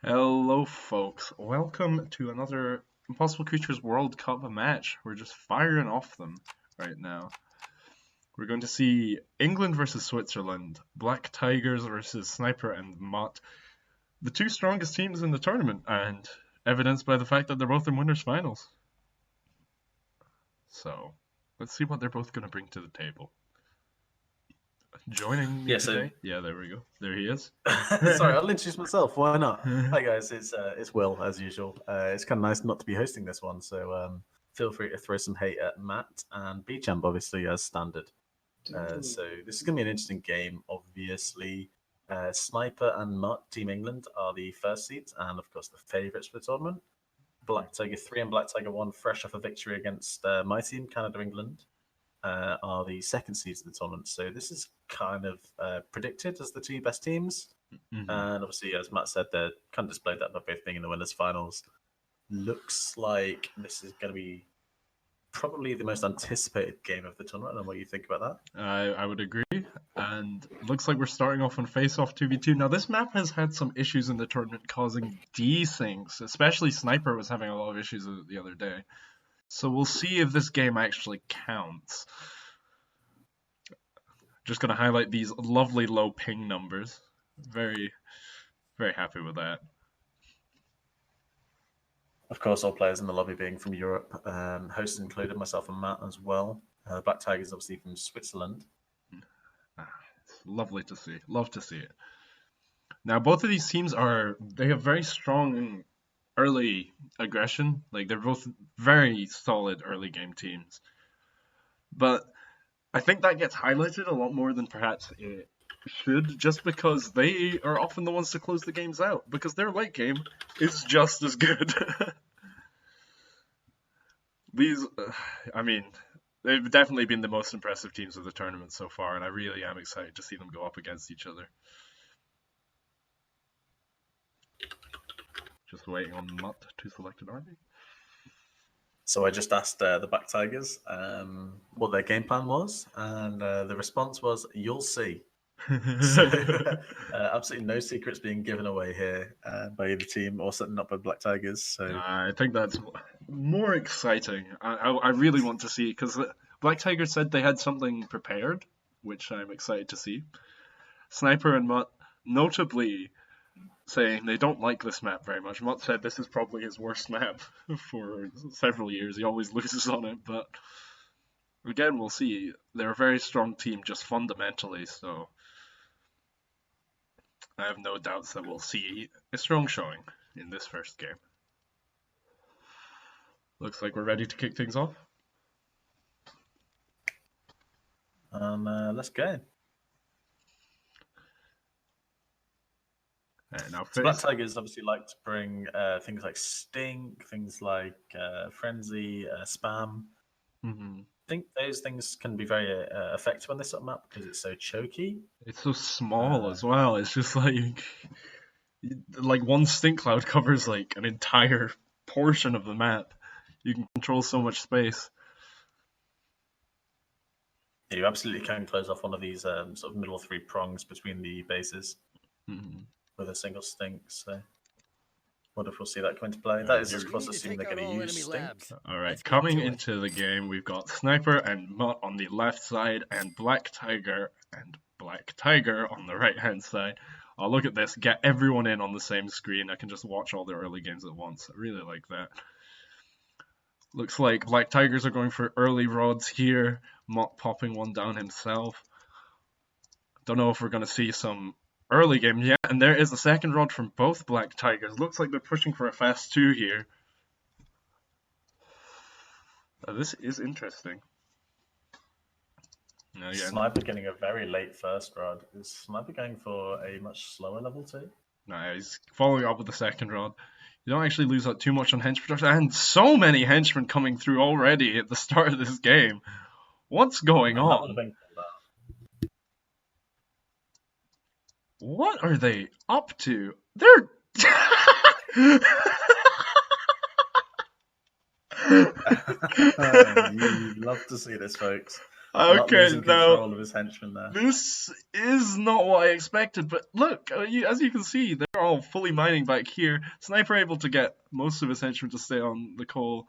Hello, folks. Welcome to another Impossible Creatures World Cup match. We're just firing off them right now. We're going to see England versus Switzerland, Black Tigers versus Sniper and Mutt, the two strongest teams in the tournament, and evidenced by the fact that they're both in winners' finals. So, let's see what they're both going to bring to the table. Joining me today, there we go. There he is. Sorry, I'll introduce myself. Why not? Hi guys, it's Will as usual. It's kind of nice not to be hosting this one, so feel free to throw some hate at Matt and B-Champ, obviously as standard. So this is going to be an interesting game. Obviously, Sniper and Mutt, Team England, are the first seeds and of course the favourites for the tournament. Black Tiger 3 and Black Tiger 1, fresh off a victory against my team, Canada, England, are the second seeds of the tournament. So this is kind of predicted as the two best teams. Mm-hmm. And obviously, as Matt said, they're kind of displayed that by both being in the winners' finals. Looks like this is going to be probably the most anticipated game of the tournament. I don't know what you think about that. I would agree. And looks like we're starting off on face-off 2v2. Now, this map has had some issues in the tournament causing desyncs. Especially Sniper was having a lot of issues the other day. So we'll see if this game actually counts. Just going to highlight these lovely low ping numbers. Very, very happy with that. Of course, all players in the lobby being from Europe. Hosts included, myself and Matt as well. Black Tigers obviously from Switzerland. It's lovely to see. Love to see it. Now, both of these teams they have very strong early aggression. Like, they're both very solid early game teams. But I think that gets highlighted a lot more than perhaps it should, just because they are often the ones to close the games out, because their late game is just as good. These, they've definitely been the most impressive teams of the tournament so far, and I really am excited to see them go up against each other. Just waiting on Mutt to select an army. So I just asked the Black Tigers what their game plan was, and the response was, "You'll see." So absolutely no secrets being given away here by either team or setting up by Black Tigers. So I think that's more exciting. I really want to see, because Black Tigers said they had something prepared, which I'm excited to see. Sniper and Mutt notably saying they don't like this map very much. Mutt said this is probably his worst map for several years. He always loses on it, but again, we'll see. They're a very strong team just fundamentally, so I have no doubts that we'll see a strong showing in this first game. Looks like we're ready to kick things off. Let's go. Now, so Black Tigers obviously like to bring things like stink, things like frenzy, spam. Mm-hmm. I think those things can be very effective on this sort of map because it's so choky. It's so small as well. It's just like one stink cloud covers like an entire portion of the map. You can control so much space. Yeah, you absolutely can close off one of these sort of middle three prongs between the bases. Mm-hmm. With a single stink, so wonder if we'll see that come into play. That is, of course, assuming they're going to use stink. Alright, coming into the game, we've got Sniper and Mutt on the left side, and Black Tiger on the right-hand side. Oh, look at this. Get everyone in on the same screen. I can just watch all their early games at once. I really like that. Looks like Black Tigers are going for early rods here. Mutt popping one down himself. Don't know if we're going to see some early game, yeah, and there is a second rod from both Black Tigers. Looks like they're pushing for a fast 2 here. This is interesting. Sniper getting a very late first rod. Is Sniper going for a much slower level 2? No, he's following up with the second rod. You don't actually lose out too much on hench production, and so many henchmen coming through already at the start of this game. What's going on? What are they up to? They're... You love to see this, folks. Not Okay, losing now control of his henchmen there. this is not what I expected, but look, as you can see, they're all fully mining back here. Sniper able to get most of his henchmen to stay on the coal,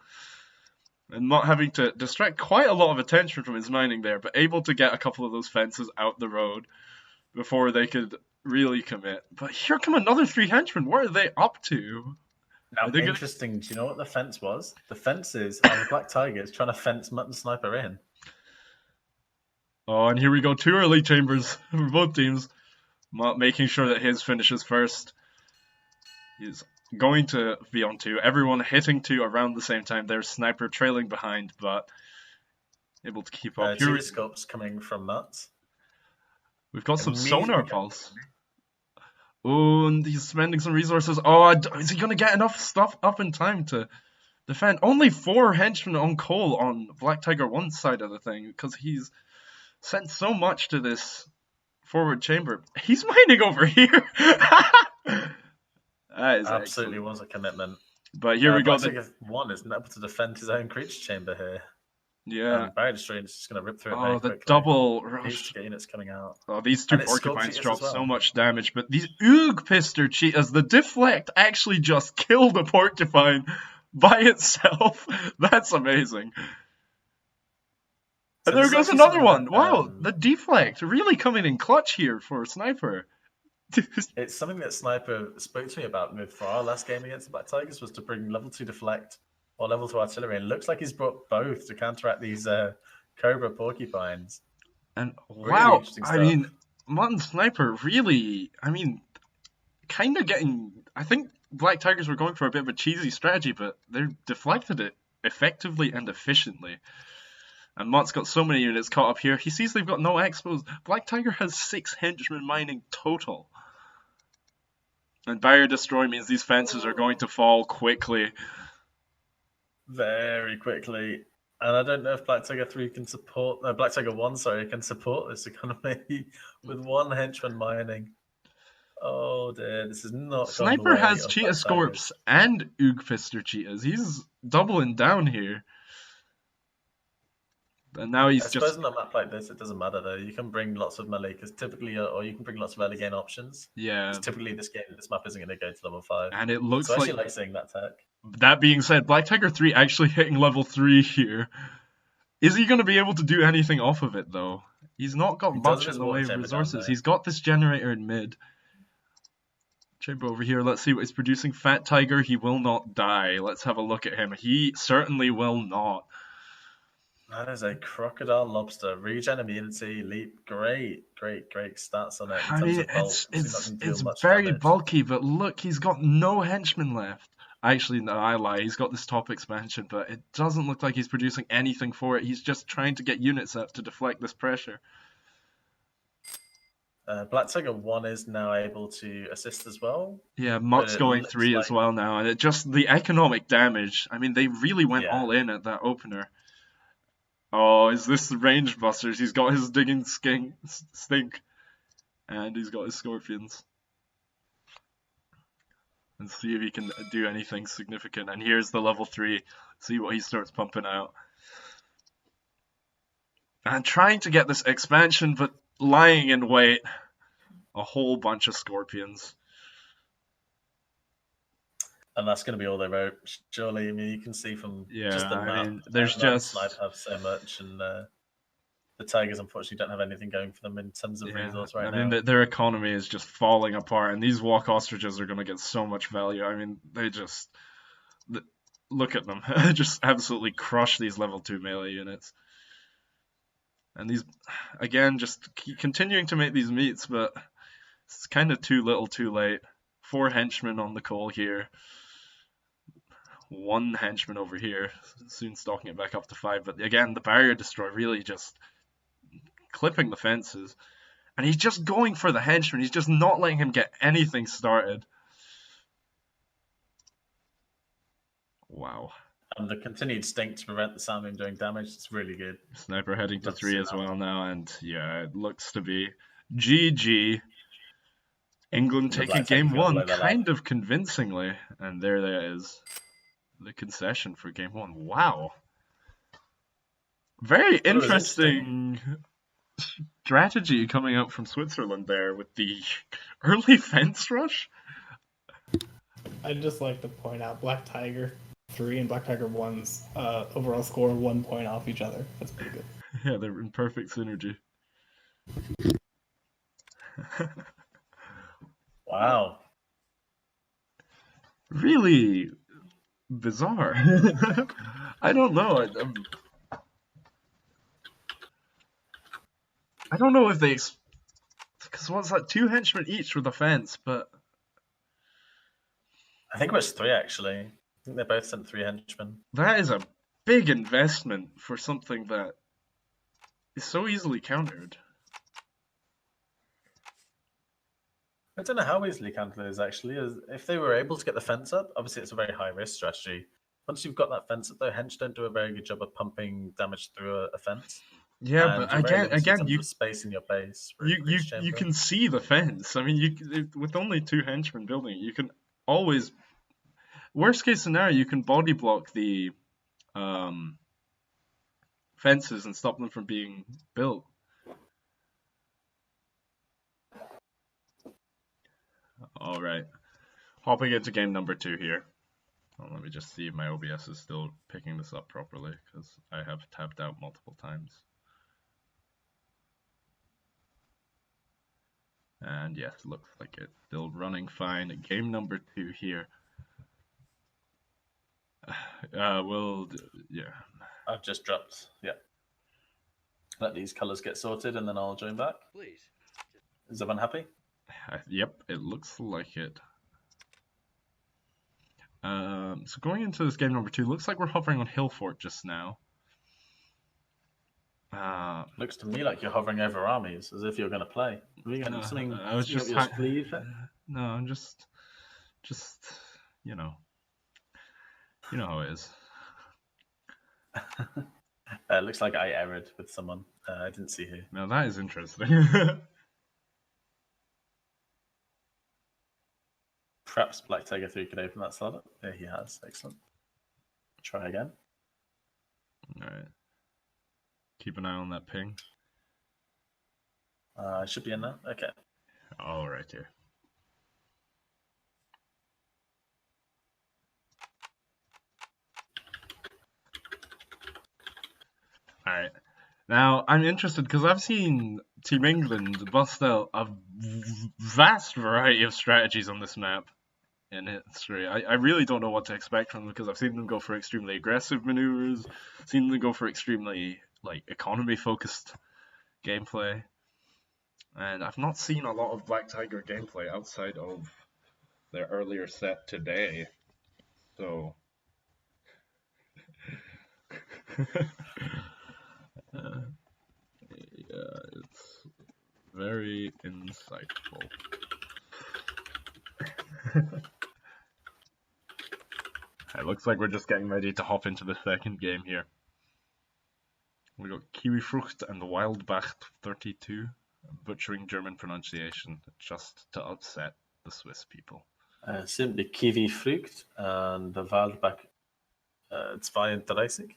and not having to distract quite a lot of attention from his mining there, but able to get a couple of those fences out the road before they could really commit. But here come another 3 henchmen. What are they up to? Now, Are they gonna... interesting. Do you know what the fence was? The fence is the Black Tiger is trying to fence Mutton Sniper in. Oh, and here we go. 2 early chambers for both teams. Making sure that his finishes first. He's going to be on 2. Everyone hitting 2 around the same time. There's Sniper trailing behind, but able to keep up. Two scopes coming from Mutt. We've got some sonar pulse. Oh, and he's spending some resources. Oh, is he going to get enough stuff up in time to defend? Only 4 henchmen on coal on Black Tiger 1's side of the thing, because he's sent so much to this forward chamber. He's mining over here. That is absolutely was a commitment. But here we go. Black Tiger 1 isn't able to defend his own creature chamber here. Yeah. Barrier Destroyer is just going to rip through it very quickly. The double rush. Units coming out. Oh, these 2 porcupines drop so much damage, but these Oogpister cheetahs, the deflect actually just killed a porcupine by itself. That's amazing. And there goes another one. Wow, the deflect really coming in clutch here for Sniper. It's something that Sniper spoke to me about for our last game against the Black Tigers, was to bring level 2 deflect or level 2 artillery. And it looks like he's brought both to counteract these Cobra porcupines. And wow, I mean, Mutton Sniper really, kind of getting... I think Black Tigers were going for a bit of a cheesy strategy, but they deflected it effectively and efficiently. And Mutt's got so many units caught up here. He sees they've got no expos. Black Tiger has 6 henchmen mining total. And Barrier Destroy means these fences are going to fall quickly. Very quickly. And I don't know if Black Tiger 3 can support... Black Tiger 1, sorry, can support this economy with 1 henchman mining. Oh dear, this is not... Sniper has Cheetah Scorps and Oogpister Cheetahs. He's doubling down here. And now he's I suppose in a map like this, it doesn't matter though. You can bring lots of melee because typically, or you can bring lots of early game options. Yeah. Typically, this map isn't going to go to level 5. And it looks so I actually like seeing that tech. That being said, Black Tiger 3 actually hitting level 3 here. Is he going to be able to do anything off of it though? He's not got much in the way of resources. He's got this generator in mid. Chamber over here. Let's see what he's producing. Fat Tiger, he will not die. Let's have a look at him. He certainly will not. That is a crocodile lobster. Regen immunity, leap. Great stats on it. I mean, it's very bulky, but look, he's got no henchmen left. Actually, no, I lie. He's got this top expansion, but it doesn't look like he's producing anything for it. He's just trying to get units up to deflect this pressure. Black Tiger 1 is now able to assist as well. Yeah, Mutt's going 3 as well now, and it just the economic damage. I mean, they really went all in at that opener. Oh, is this the range busters? He's got his digging stink. And he's got his scorpions. And see if he can do anything significant. And here's the level 3. See what he starts pumping out. And trying to get this expansion, but lying in wait. A whole bunch of scorpions. And that's going to be all they wrote. Surely, I mean, you can see from just the map. I mean, there's just... Snipe have so much, and the Tigers unfortunately don't have anything going for them in terms of resource now. I mean, their economy is just falling apart, and these walk ostriches are going to get so much value. I mean, they just... Look at them. Just absolutely crush these level 2 melee units. And these, again, just keep continuing to make these meets, but it's kind of too little too late. 4 henchmen on the coal here. 1 henchman over here, soon stalking it back up to 5. But again, the Barrier Destroy really just clipping the fences. And he's just going for the henchman. He's just not letting him get anything started. Wow. And the continued stink to prevent the Salmon doing damage, it's really good. Sniper heading to 3 as well now. And yeah, it looks to be GG. England taking game 1 kind of convincingly. And there it is. The concession for game 1. Wow. Very But it was interesting. interesting strategy coming out from Switzerland there with the early fence rush. I'd just like to point out Black Tiger 3 and Black Tiger 1's overall score 1 point off each other. That's pretty good. Yeah, they're in perfect synergy. Wow. Really bizarre. I don't know. I don't know if they, because what's that? 2 henchmen each with a fence, but I think it was 3 actually. I think they both sent 3 henchmen. that is a big investment for something that is so easily countered. I don't know how easily countered it is actually. If they were able to get the fence up, obviously it's a very high risk strategy. Once you've got that fence up, though, hench don't do a very good job of pumping damage through a fence. Yeah, And but you're very limited in again, terms you of space in your base. For a you breach you chamber. can see the fence. I mean, with only 2 henchmen building it, you can always, worst case scenario, you can body block the fences and stop them from being built. All right, hopping into game number 2 here. Well, let me just see if my OBS is still picking this up properly, because I have tapped out multiple times. And yes, looks like it's still running fine. Game number 2 here. Yeah. I've just dropped. Yeah. Let these colors get sorted, and then I'll join back. Please. Is everyone happy? Yep, it looks like it. So going into this game number 2, looks like we're hovering on Hill Fort just now. Looks to me like you're hovering over armies, as if you're going to play. Are you going to something? I was just your sleeve? no, I'm just you know how it is. Looks like I erred with someone. I didn't see who. Now that is interesting. Perhaps Black Tiger 3 could open that slot up. There he has. Excellent. Try again. Alright. Keep an eye on that ping. Should be in there. Okay. All right here. Alright. Now, I'm interested because I've seen Team England bust out a vast variety of strategies on this map in history. I really don't know what to expect from them because I've seen them go for extremely aggressive maneuvers, seen them go for extremely economy-focused gameplay, and I've not seen a lot of Black Tiger gameplay outside of their earlier set today. So... yeah, it's very insightful. It looks like we're just getting ready to hop into the second game here. We got Kiwifrucht and the Wildbach 32, butchering German pronunciation just to upset the Swiss people. Simply Kiwifrucht and the Waldbach 32.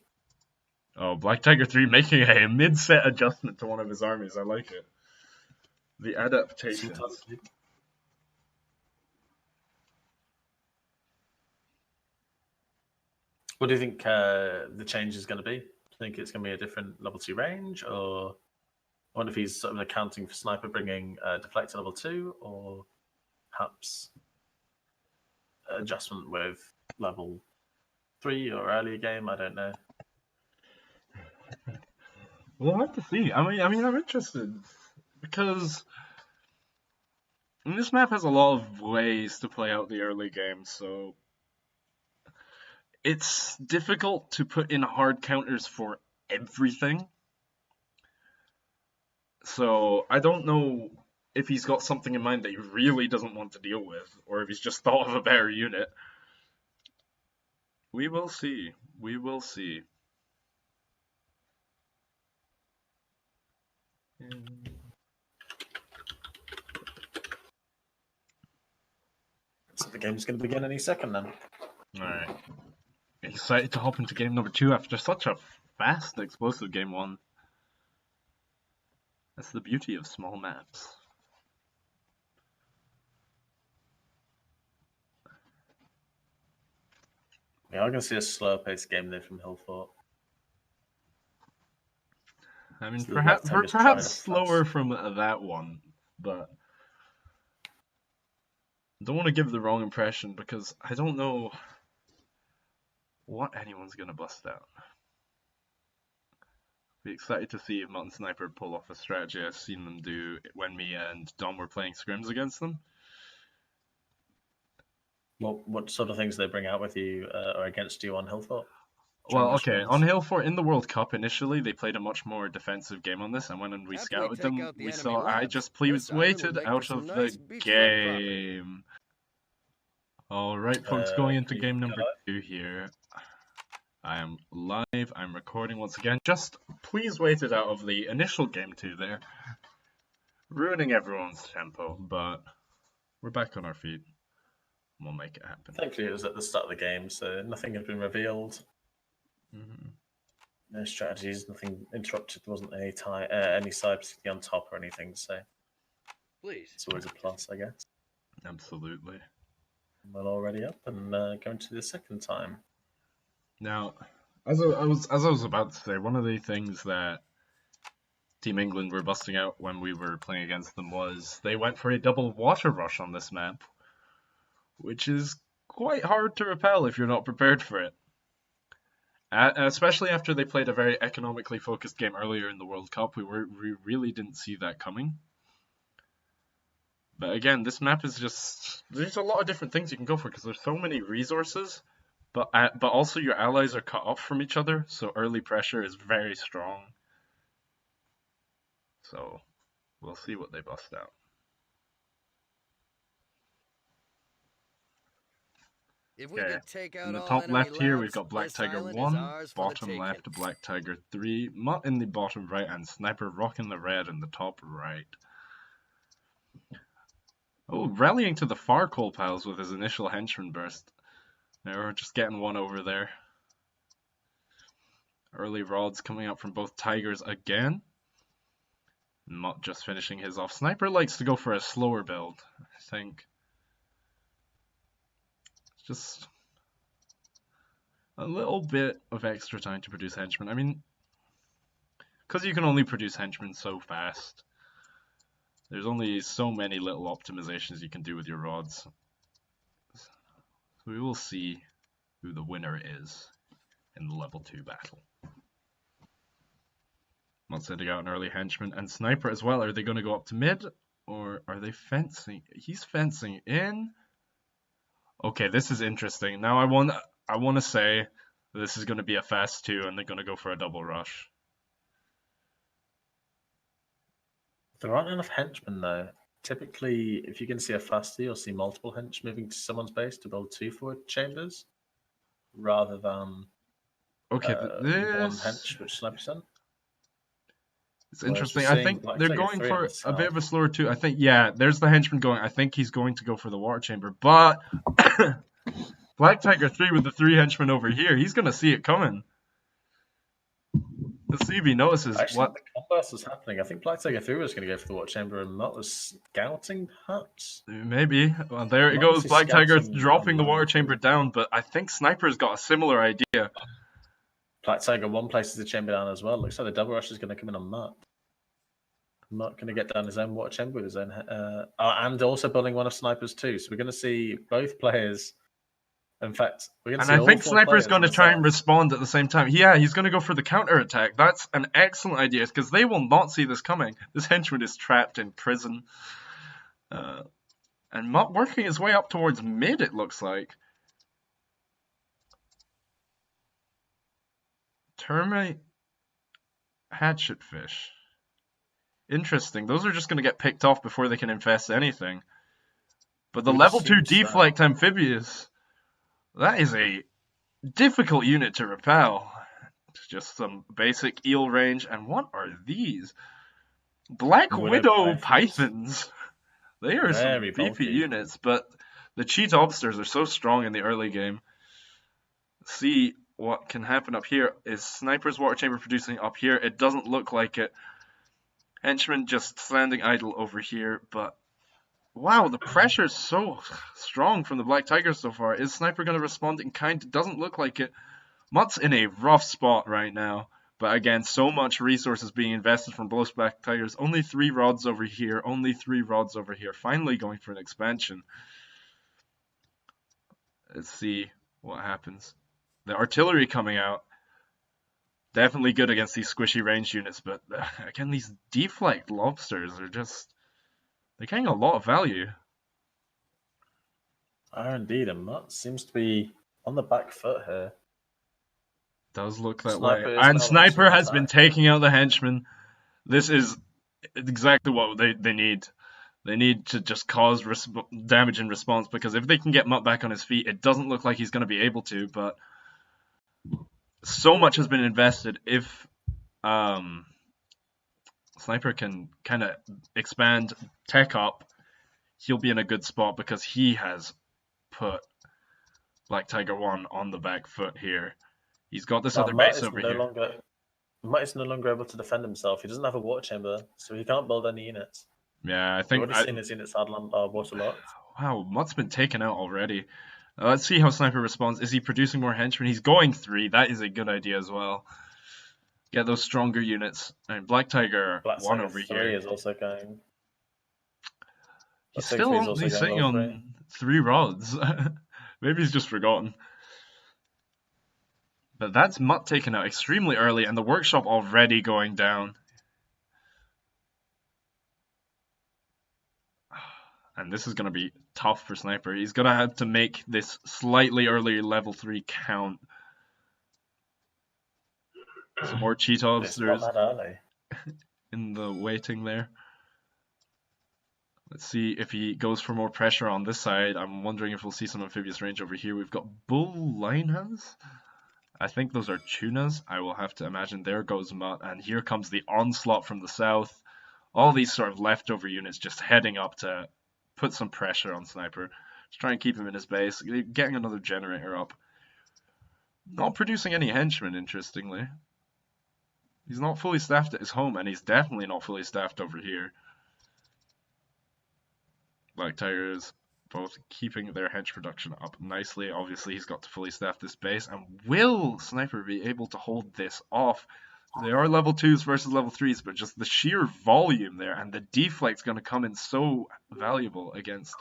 Oh, Black Tiger 3 making a mid-set adjustment to one of his armies. I like it. The adaptations. What do you think the change is going to be? Do you think it's going to be a different level 2 range? Or I wonder if he's sort of accounting for Sniper bringing Deflect to level 2, or perhaps adjustment with level 3 or earlier game? I don't know. We'll have to see. I mean, I'm interested because this map has a lot of ways to play out the early game, so it's difficult to put in hard counters for everything. So I don't know if he's got something in mind that he really doesn't want to deal with, or if he's just thought of a better unit. We will see. We will see. So the game's going to begin any second then. Alright. Excited to hop into game number 2 after such a fast and explosive game one. That's the beauty of small maps. Yeah, I'm going to see a slower paced game there from Hillfort. I mean, So the perhaps Black Tigers tried perhaps it slower fast. from that one, but I don't want to give the wrong impression because I don't know what anyone's going to bust out. Be excited to see if Mutt and Sniper pull off a strategy I've seen them do when me and Dom were playing scrims against them. What sort of things they bring out with you or against you on Hillfort? Well, okay, on Hillfort in the World Cup initially, they played a much more defensive game on this, and when we scouted them, we saw I just please waited out of the game. Alright, folks, going into game number 2 here. I am live, I'm recording once again. Just please wait it out of the initial game 2 there. Ruining everyone's tempo, but we're back on our feet. We'll make it happen. Thankfully, it was at the start of the game, so nothing had been revealed. Mm-hmm. No strategies, nothing interrupted. There wasn't any any side particularly on top or anything, so Please. it's always a plus, I guess. Absolutely. Well, already up and going to the second time. Now, as I was about to say, one of the things that Team England were busting out when we were playing against them was they went for a double water rush on this map, which is quite hard to repel if you're not prepared for it. Especially after they played a very economically focused game earlier in the World Cup, we really didn't see that coming. But again, this map is just, there's a lot of different things you can go for because there's so many resources, but also your allies are cut off from each other, so early pressure is very strong. So we'll see what they bust out. Okay, in the top left here we've got Black Tiger 1, bottom left Black Tiger 3, Mutt in the bottom right, and Sniper rocking the red in the top right. Oh, rallying to the far coal piles with his initial henchman burst. Now we're just getting one over there. Early rods coming up from both Tigers again. Mutt just finishing his off. Sniper likes to go for a slower build, I think. Just a little bit of extra time to produce henchmen. I mean, because you can only produce henchmen so fast, there's only so many little optimizations you can do with your rods. So we will see who the winner is in the level 2 battle. Not sending out an early henchman and Sniper as well. Are they going to go up to mid or are they fencing? He's fencing in. Okay, this is interesting. Now I want to say this is going to be a fast 2 and they're going to go for a double rush. There aren't enough henchmen though. Typically, if you can see a fast 2, you'll see multiple hench moving to someone's base to build 2 forward chambers rather than one hench, which Sniper sent. It's interesting. I think they're going for a bit of a slower 2. I think, yeah, there's the henchman going. I think he's going to go for the water chamber. But Black Tiger 3 with the 3 henchmen over here, he's going to see it coming. Let's see if he notices what... the combat was happening. I think Black Tiger 3 was going to go for the water chamber and Mutt was scouting, perhaps? Maybe. Well, there it goes. Black Tiger dropping the water chamber down, but I think Sniper's got a similar idea. Black Tiger 1 places the chamber down as well. Looks like the double rush is going to come in on Mutt. Mutt going to get down his own water chamber with his own... and also building one of Sniper's too. So we're going to see both players... In fact, we're going to see I think Sniper's going to try and respond at the same time. Yeah, he's going to go for the counter attack. That's an excellent idea because they will not see this coming. This henchman is trapped in prison. And Mutt working his way up towards mid, it looks like. Termite hatchetfish. Interesting. Those are just going to get picked off before they can infest anything. But the level 2 deflect amphibious, that is a difficult unit to repel. It's just some basic eel range. And what are these? Black Widow Pythons. They are some beefy units, but the cheat obsters are so strong in the early game. See what can happen up here is Sniper's water chamber producing up here. It doesn't look like it. Henchman just standing idle over here, but wow, the pressure is so strong from the Black Tiger so far. Is Sniper going to respond in kind? It doesn't look like it. Mutt's in a rough spot right now, but again, so much resources being invested from both Black Tigers. Only 3 rods over here, only 3 rods over here. Finally going for an expansion. Let's see what happens. The artillery coming out. Definitely good against these squishy range units, but again, these deflect lobsters are just... they're getting a lot of value. Indeed, and Mutt seems to be on the back foot here. Does look that Sniper way. is And now Sniper launching has been attack. taking out the henchmen. This is exactly what they need. They need to just cause damage in response, because if they can get Mutt back on his feet, it doesn't look like he's going to be able to, but so much has been invested. If Sniper can kind of expand tech up, he'll be in a good spot, because he has put Black Tiger 1 on the back foot here. He's got this other Mutt base is over no here. Mutt is no longer able to defend himself. He doesn't have a water chamber, so he can't build any units. Yeah, I We've think... already seen his units are waterlocked. Wow, Mutt's been taken out already. Let's see how Sniper responds. Is he producing more henchmen? He's going 3. That is a good idea as well. Get those stronger units. And Black Tiger Black 1 Tiger over 3 here. is also going. He's Black Tiger still 3 is only also going sitting level 3. on 3 rods. Maybe he's just forgotten. But that's Mutt taken out extremely early, and the workshop already going down. And this is going to be tough for Sniper. He's going to have to make this slightly earlier level 3 count. Some more cheat It's not officers that early. in the waiting there. Let's see if he goes for more pressure on this side. I'm wondering if we'll see some amphibious range over here. We've got bull linehands. I think those are tunas. I will have to imagine. There goes Mutt, and here comes the onslaught from the south. All these sort of leftover units just heading up to put some pressure on Sniper. Just try and keep him in his base. Getting another generator up. Not producing any henchmen, interestingly. He's not fully staffed at his home, and he's definitely not fully staffed over here. Black Tigers both keeping their hench production up nicely. Obviously, he's got to fully staff this base. And will Sniper be able to hold this off? They are level 2s versus level 3s, but just the sheer volume there, and the deflect's going to come in so valuable against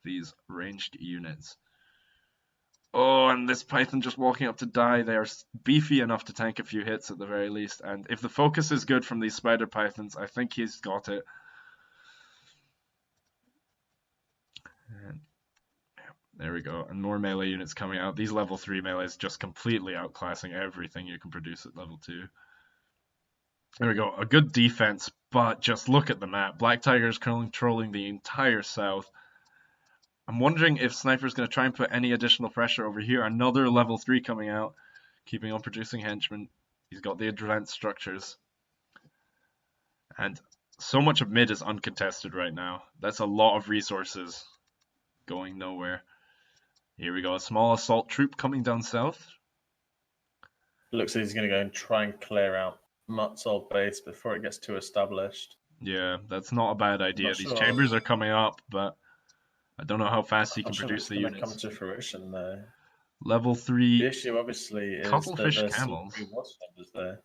these ranged units. Oh, and this Python just walking up to die. They are beefy enough to tank a few hits at the very least. And if the focus is good from these Spider Pythons, I think he's got it. And, yeah, there we go. And more melee units coming out. These level 3 melees just completely outclassing everything you can produce at level 2. There we go. A good defense, but just look at the map. Black Tiger's controlling the entire south. I'm wondering if Sniper's going to try and put any additional pressure over here. Another level 3 coming out, keeping on producing henchmen. He's got the advanced structures. And so much of mid is uncontested right now. That's a lot of resources going nowhere. Here we go. A small assault troop coming down south. Looks like he's going to go and try and clear out Mutt's old base before it gets too established. Yeah, that's not a bad idea. Not These sure. chambers are coming up, but I don't know how fast he can Not sure produce it's the going to units. come to fruition though. Level The 3 issue obviously is cuttlefish that there's camels. some water chambers there.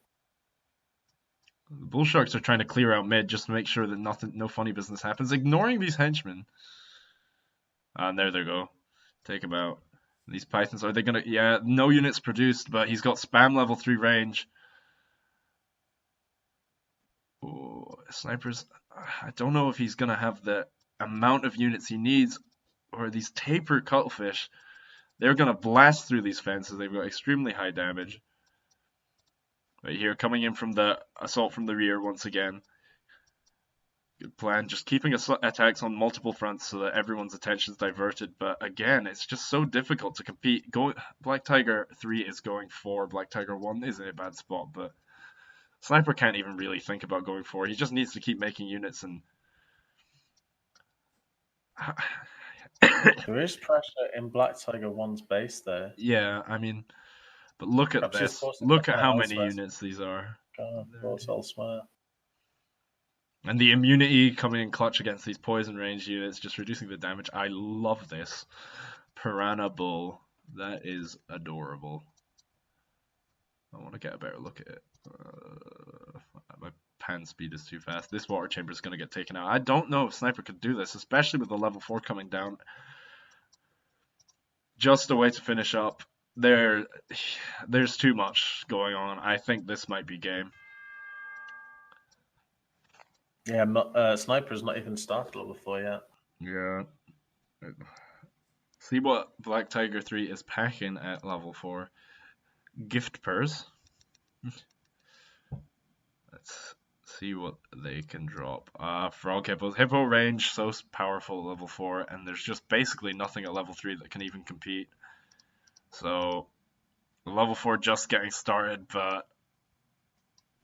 The bull sharks are trying to clear out mid just to make sure that no funny business happens, ignoring these henchmen. And there they go. Take him out. These pythons, are they gonna... Yeah, no units produced, but he's got spam level 3 range. Oh, snipers. I don't know if he's gonna have the amount of units he needs, or these taper cuttlefish. They're gonna blast through these fences. They've got extremely high damage. Right here, coming in from the assault from the rear once again. Good plan, just keeping attacks on multiple fronts so that everyone's attention is diverted. But again, it's just so difficult to compete. Black Tiger 3 is going 4. Black Tiger 1 is in a bad spot, but Sniper can't even really think about going 4. He just needs to keep making units and... There is pressure in Black Tiger 1's base there. Yeah, I mean, But look at Perhaps she's this. forcing Look the at high how health many space. units these are. Force elsewhere. And the immunity coming in clutch against these poison range units, just reducing the damage. I love this. Piranha Bull. That is adorable. I want to get a better look at it. My pan speed is too fast. This water chamber is going to get taken out. I don't know if Sniper could do this, especially with the level 4 coming down. Just a way to finish up. There's too much going on. I think this might be game. Yeah, Sniper's not even started level 4 yet. Yeah. See what Black Tiger 3 is packing at level 4. Gift purse. Let's see what they can drop. Frog hippos. Hippo range, so powerful at level 4, and there's just basically nothing at level 3 that can even compete. So, level 4 just getting started, but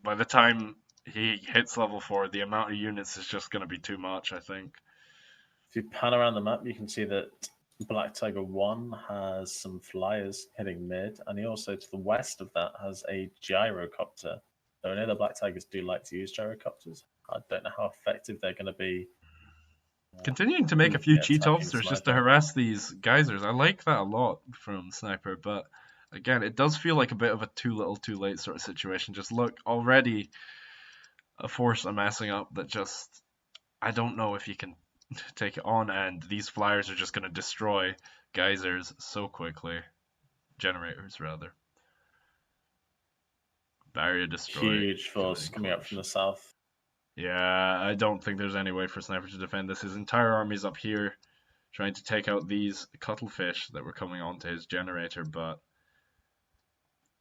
by the time he hits level 4, the amount of units is just going to be too much, I think. If you pan around the map, you can see that Black Tiger 1 has some flyers hitting mid, and he also, to the west of that, has a gyrocopter. Though I know the Black Tigers do like to use gyrocopters. I don't know how effective they're going to be. Continuing to make a few cheat attacking officers just to Sniper. harass these geysers. I like that a lot from Sniper, but again, it does feel like a bit of a too little too late sort of situation. Just look, already a force amassing up that just, I don't know if you can take it on, and these flyers are just going to destroy geysers so quickly. Generators, rather. Barrier destroyed. Huge force coming up from the south. Yeah, I don't think there's any way for Sniper to defend this. His entire army's up here trying to take out these cuttlefish that were coming onto his generator, but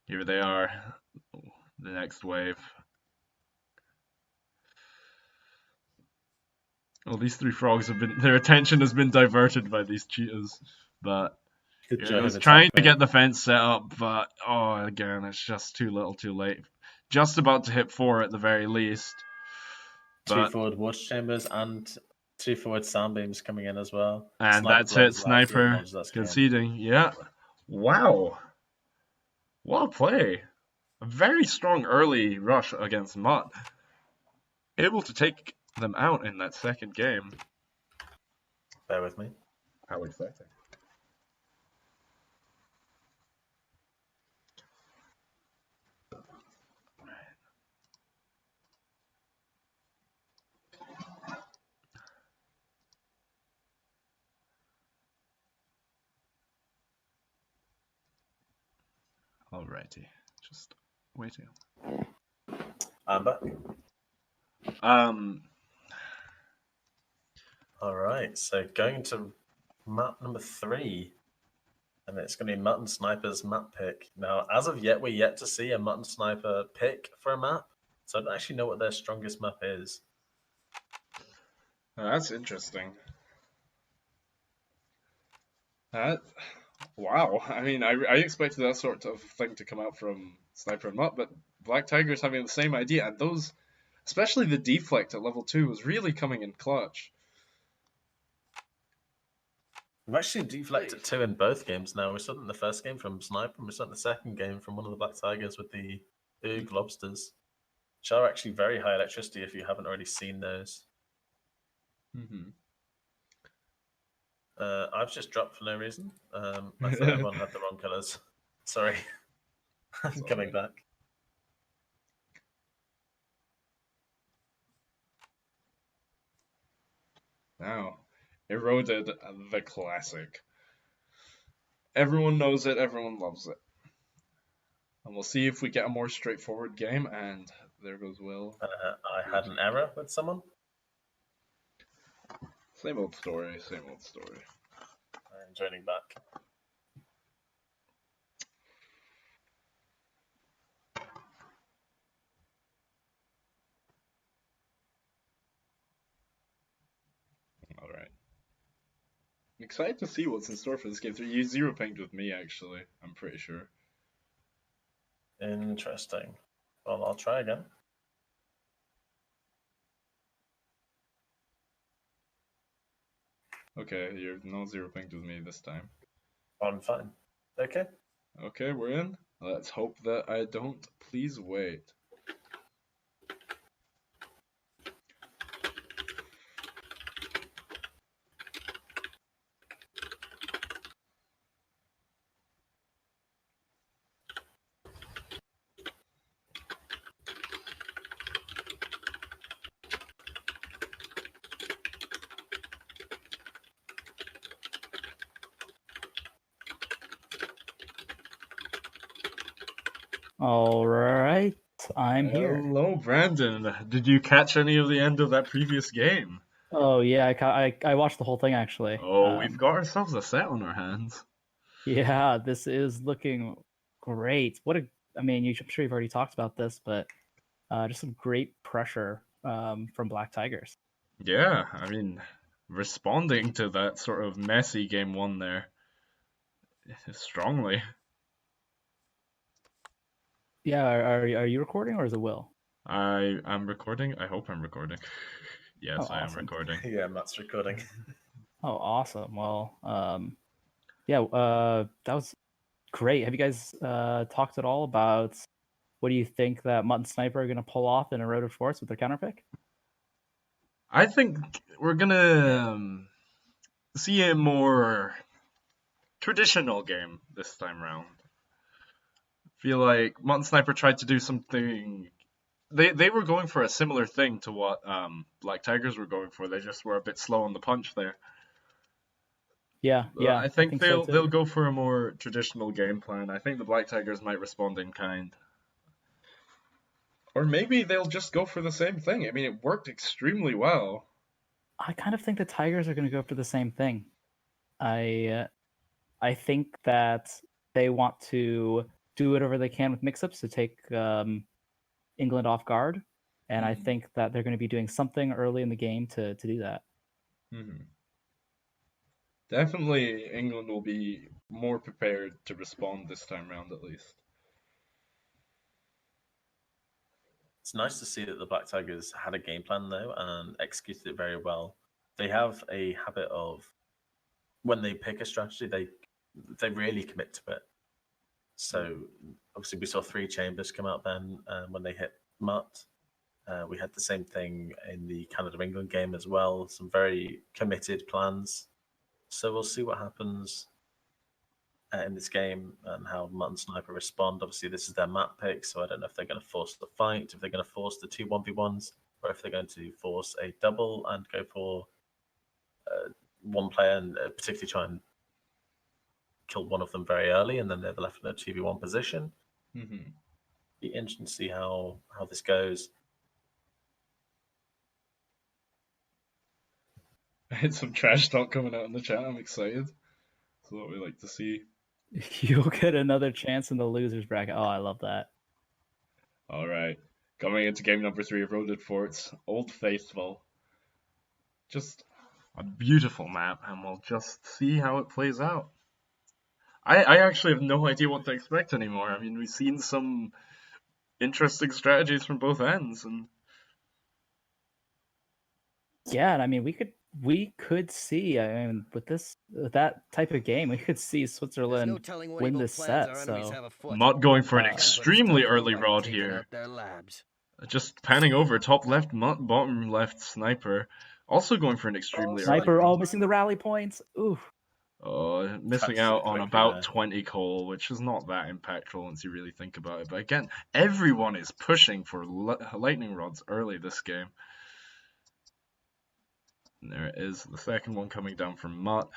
here they are, the next wave. Well, these 3 frogs have been, their attention has been diverted by these cheetahs, but I was trying to get the fence set up, but oh, again, it's just too little too late. Just about to hit 4 at the very least. 2 forward water chambers and 2 forward sound beams coming in as well. And that's it, Sniper conceding. Yeah. Wow. Well play. A very strong early rush against Mutt. Able to take them out in that second game. Bear with me. How exciting. Alrighty, just waiting. I'm back. Um. All right, so going to map number 3, and it's going to be Mutt and Sniper's map pick. Now, as of yet, we're yet to see a Mutt and Sniper pick for a map, so I don't actually know what their strongest map is. That's interesting. Wow, I mean, I expected that sort of thing to come out from Sniper and Mutt, but Black Tiger's having the same idea, and those, especially the deflect at level 2, was really coming in clutch. We've actually deflected 2 in both games now. We saw it in the first game from Sniper, and we saw it in the second game from one of the Black Tigers with the Oog Lobsters, which are actually very high electricity if you haven't already seen those. Mm-hmm. I've just dropped for no reason. I thought everyone had the wrong colours. Sorry. I'm coming back. Now, Eroded, the classic. Everyone knows it, everyone loves it. And we'll see if we get a more straightforward game, and there goes Will. I had an error with someone. Same old story, same old story. I'm joining back. Alright. I'm excited to see what's in store for this game. You 0-pinged with me, actually. I'm pretty sure. Interesting. Well, I'll try again. Okay, you're no 0-pinged with me this time. I'm fine. Okay. Okay, we're in. Let's hope that I don't. Please wait. All right, I'm here. Hello, Brandon. Did you catch any of the end of that previous game? Oh yeah, I watched the whole thing actually. Oh, we've got ourselves a set on our hands. Yeah, this is looking great. I mean, I'm sure you've already talked about this, but just some great pressure from Black Tigers. Yeah, I mean, responding to that sort of messy game one there strongly. Yeah, are you recording or is it Will? I am recording. I hope I'm recording. Yes, Oh, I am awesome. recording. Yeah, Matt's recording. Oh, awesome. Well, yeah, that was great. Have you guys talked at all about what do you think that Mutt and Sniper are going to pull off in Eroded Forest with their counterpick? I think we're gonna see a more traditional game this time round. Feel like Mutt and Sniper tried to do something. They were going for a similar thing to what Black Tigers were going for. They just were a bit slow on the punch there. Yeah, I think so they'll too. go for a more traditional game plan. I think the Black Tigers might respond in kind. Or maybe they'll just go for the same thing. I mean, it worked extremely well. I kind of think the Tigers are going to go for the same thing. I think that they want to do whatever they can with mix-ups to take England off guard, and I think that they're going to be doing something early in the game to do that. Definitely, England will be more prepared to respond this time round, at least. It's nice to see that the Black Tigers had a game plan though and executed it very well. They have a habit of when they pick a strategy, they really commit to it. So obviously we saw 3 chambers come out then when they hit Mutt. We had the same thing in the Canada-England game as well. Some very committed plans. So we'll see what happens in this game and how Mutt and Sniper respond. Obviously, this is their map pick, so I don't know if they're going to force the fight, if they're going to force the 2 1v1s, or if they're going to force a double and go for one player and particularly try and kill one of them very early, and then they're left in a 2v1 position. Be interesting to see how this goes. I had some trash talk coming out in the chat. I'm excited. That's what we like to see. You'll get another chance in the losers bracket. Oh, I love that. All right, coming into game number 3 of Eroded Forts, Old Faithful. Just a beautiful map, and we'll just see how it plays out. I actually have no idea what to expect anymore. I mean, we've seen some interesting strategies from both ends, and yeah, and I mean we could see. I mean, with that type of game, we could see Switzerland win this set. So Mutt going for an extremely early rod here. Just panning over, top left Mutt, bottom left Sniper. Also going for an extremely Sniper, early rod. missing the rally points. Ooh. Missing out on about 20 coal, which is not that impactful once you really think about it. But again, everyone is pushing for lightning rods early this game. And there it is, the second one coming down from Mutt.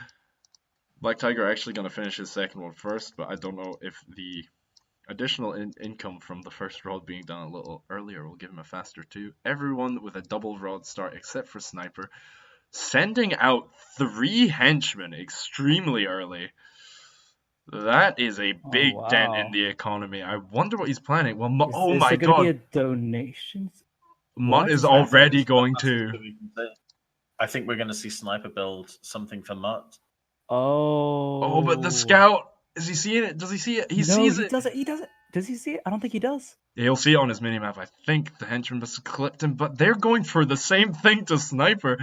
Black Tiger actually going to finish his second one first, but I don't know if the additional income from the first rod being done a little earlier will give him a faster 2. Everyone with a double rod start except for Sniper. Sending out 3 henchmen extremely early. That is a big dent in the economy. I wonder what he's planning. Well, oh my god! Is it going to be a donation? Mutt is already going to. I think we're going to see Sniper build something for Mutt. Oh, but the scout, is he seeing it? Does he see it? He sees it. He doesn't. Does he see it? I don't think he does. He'll see it on his minimap. I think the henchman must have clipped him, but they're going for the same thing to Sniper.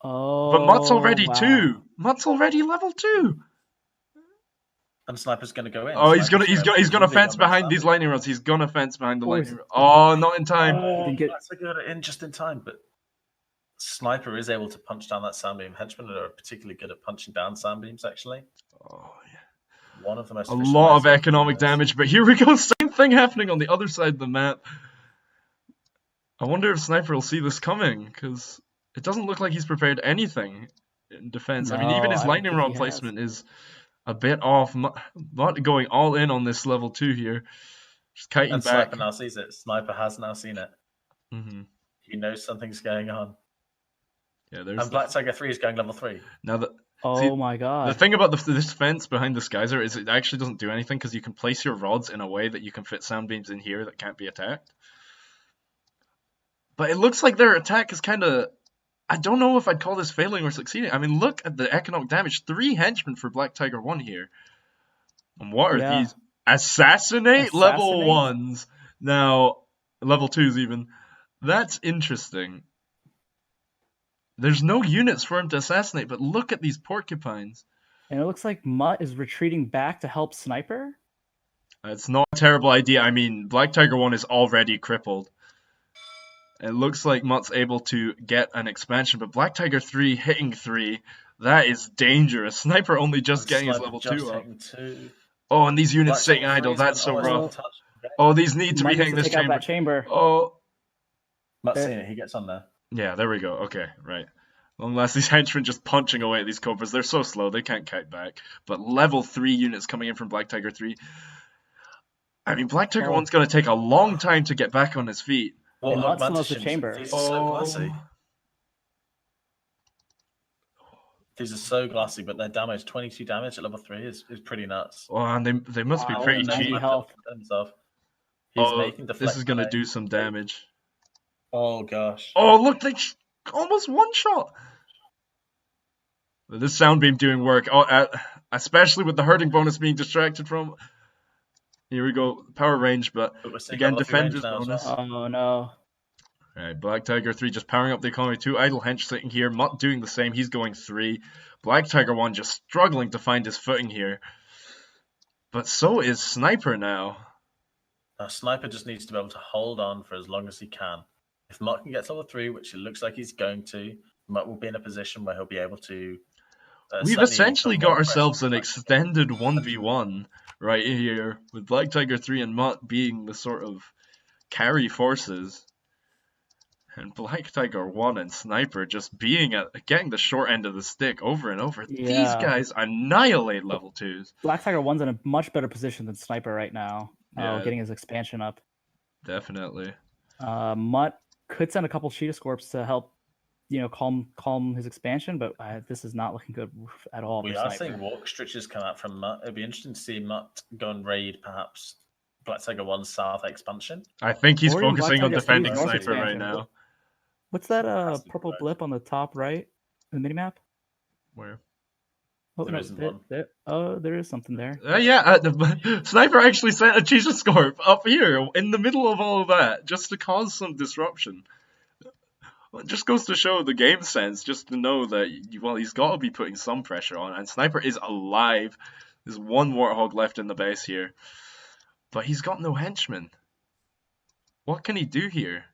Oh, but Mutt's already 2. Mutt's already level 2. And Sniper's going to go in. Oh, he's gonna presumably fence gonna behind these Sniper. lightning rods. He's gonna fence behind the Or is lightning it- rod. Oh, not in time. didn't get- Black Tiger got it in just in time, but Sniper is able to punch down that Sunbeam. Henchmen are particularly good at punching down Sunbeams, actually. Oh, yeah. One of the most A efficient lot ways of to do economic this. damage, but here we go. Same thing happening on the other side of the map. I wonder if Sniper will see this coming, because it doesn't look like he's prepared anything in defense. I mean, even No, his I don't lightning think rod he has. placement is a bit off. Not going all in on this level 2 here. Just kiting And back. Sniper now sees it. Sniper has now seen it. Hmm. He knows something's going on. Yeah, there's And Black Tiger 3 is going level 3. now that Oh See, my god. the thing about this fence behind this geyser is it actually doesn't do anything because you can place your rods in a way that you can fit sound beams in here that can't be attacked. But it looks like their attack is kind of... I don't know if I'd call this failing or succeeding. I mean, look at the economic damage. 3 henchmen for Black Tiger 1 here. And what are Yeah. these? Assassinate level Assassinate? 1s. Now, level 2s even. That's interesting. There's no units for him to assassinate, but look at these porcupines. And it looks like Mutt is retreating back to help Sniper. It's not a terrible idea. I mean, Black Tiger 1 is already crippled. It looks like Mutt's able to get an expansion, but Black Tiger 3 hitting 3, that is dangerous. Sniper only just getting his level 2 up. Oh, and these units sitting idle, that's so rough. Oh, these need to be Mutt needs hitting to this take out chamber. that chamber. Oh, Matt's seen it. He gets on there. yeah, there we go. Okay, right. Unless these henchmen just punching away at these cobras. They're so slow, they can't kite back. But level 3 units coming in from Black Tiger 3. I mean, Black Tiger 1's going to take a long time to get back on his feet. And Mutt still has the chamber. These are so glassy. These are so glassy, but their damage, 22 damage at level 3 is pretty nuts. Oh, and they must be Wow, pretty and cheap. he health. He's Oh, making this is going to do some damage. Oh gosh. Oh, look, they almost one-shot. This sound beam doing work. Oh, especially with the hurting bonus being distracted from. Here we go, power range, but again, defender's bonus. Oh no. Alright, Black Tiger 3 just powering up the economy. 2 idle hench sitting here. Mutt doing the same. He's going 3. Black Tiger 1 just struggling to find his footing here. But so is Sniper now. Sniper just needs to be able to hold on for as long as he can. If Mutt can get to level 3, which it looks like he's going to, Mutt will be in a position where he'll be able to... We've essentially got ourselves an extended 1v1 right here, with Black Tiger 3 and Mutt being the sort of carry forces. And Black Tiger 1 and Sniper just getting the short end of the stick over and over. Yeah. These guys annihilate level 2s. Black Tiger 1's in a much better position than Sniper right now. Yeah. Getting his expansion up. Definitely. Mutt could send a couple Cheetah Scorps to help, calm his expansion, but this is not looking good at all. We for are Sniper. seeing walk stretches come out from Mutt. It'd be interesting to see Mutt go and raid perhaps Black Tiger 1's south expansion. I think he's Or even Black focusing on Tiger 3's defending north Sniper right expansion. now. What's that Has to be purple correct. blip on the top right in the minimap? Where? Oh, There no, isn't one. there is something there. Sniper actually sent a Cheetah Scorp up here in the middle of all of that just to cause some disruption. It just goes to show the game sense, just to know that, he's got to be putting some pressure on. And Sniper is alive. There's one Warthog left in the base here. But he's got no henchmen. What can he do here?